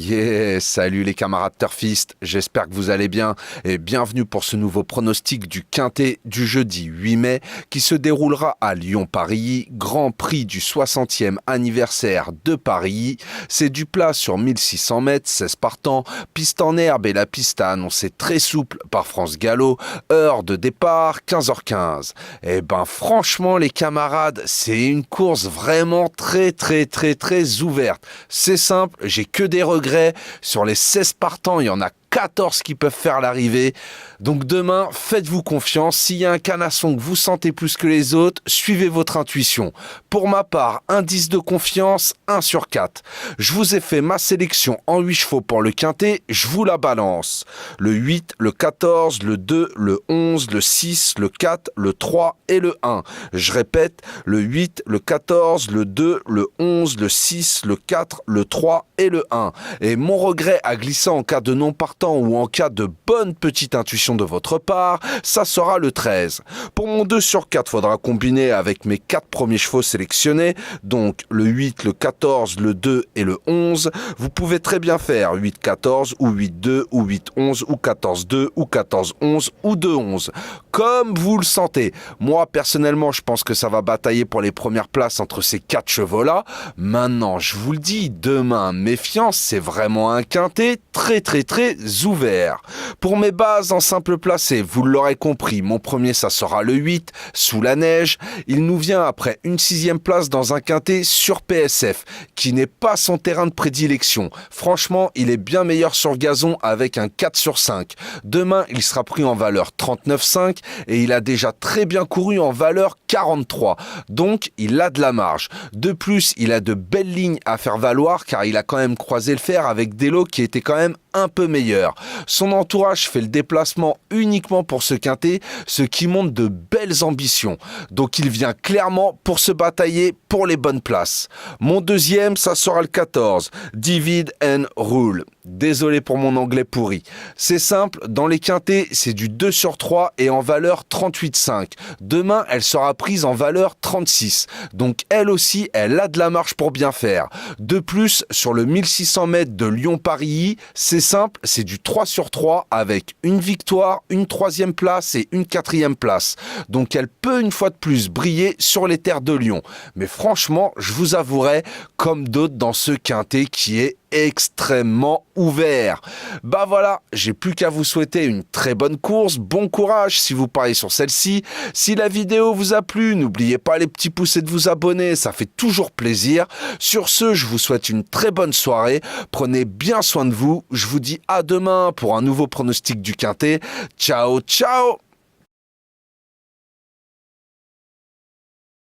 Yeah, salut les camarades turfistes, j'espère que vous allez bien et bienvenue pour ce nouveau pronostic du Quintet du jeudi 8 mai qui se déroulera à Lyon-Paris, Grand Prix du 60e anniversaire de Paris. C'est du plat sur 1600 mètres, 16 partants, piste en herbe et la piste a annoncé très souple par France Gallo, heure de départ 15h15. Eh ben franchement les camarades, c'est une course vraiment très ouverte. C'est simple, j'ai que des regrets. Sur les 16 partants, il y en a 14 qui peuvent faire l'arrivée. Donc demain, faites-vous confiance. S'il y a un canasson que vous sentez plus que les autres, suivez votre intuition. Pour ma part, indice de confiance, 1 sur 4. Je vous ai fait ma sélection en 8 chevaux pour le quintet, je vous la balance. Le 8, le 14, le 2, le 11, le 6, le 4, le 3 et le 1. Je répète, le 8, le 14, le 2, le 11, le 6, le 4, le 3 et le 1. Et mon regret à glisser en cas de non partant ou en cas de bonne petite intuition de votre part, ça sera le 13. Pour mon 2 sur 4, faudra combiner avec mes 4 premiers chevaux sélectionnés, donc le 8, le 14, le 2 et le 11. Vous pouvez très bien faire 8-14 ou 8-2 ou 8-11 ou 14-2 ou 14-11 ou 2-11, comme vous le sentez. Moi, personnellement, je pense que ça va batailler pour les premières places entre ces 4 chevaux-là. Maintenant, je vous le dis, demain, méfiance, c'est vraiment un quintet très ouvert. Pour mes bases en simple placé, vous l'aurez compris, mon premier ça sera le 8, sous la neige. Il nous vient après une 6e place dans un quintet sur PSF, qui n'est pas son terrain de prédilection. Franchement, il est bien meilleur sur gazon avec un 4 sur 5. Demain, il sera pris en valeur 39,5 et il a déjà très bien couru en valeur 43. Donc, il a de la marge. De plus, il a de belles lignes à faire valoir car il a quand même croisé le fer avec des lots qui étaient quand même un peu meilleur. Son entourage fait le déplacement uniquement pour ce quintet, ce qui montre de belles ambitions. Donc il vient clairement pour se batailler pour les bonnes places. Mon deuxième, ça sera le 14, Divide and Rule. Désolé pour mon anglais pourri. C'est simple, dans les quintets, c'est du 2 sur 3 et en valeur 38,5. Demain, elle sera prise en valeur 36. Donc elle aussi, elle a de la marge pour bien faire. De plus, sur le 1600 mètres de Lyon-Paris, c'est simple, c'est du 3 sur 3 avec une victoire, une 3e place et une 4e place. Donc elle peut une fois de plus briller sur les terres de Lyon. Mais franchement, je vous avouerai, comme d'autres dans ce quintet qui est extrêmement ouvert. Bah voilà, j'ai plus qu'à vous souhaiter une très bonne course, bon courage si vous pariez sur celle-ci. Si la vidéo vous a plu, n'oubliez pas les petits pouces et de vous abonner, ça fait toujours plaisir. Sur ce, je vous souhaite une très bonne soirée, prenez bien soin de vous, je vous dis à demain pour un nouveau pronostic du Quintet. Ciao, ciao!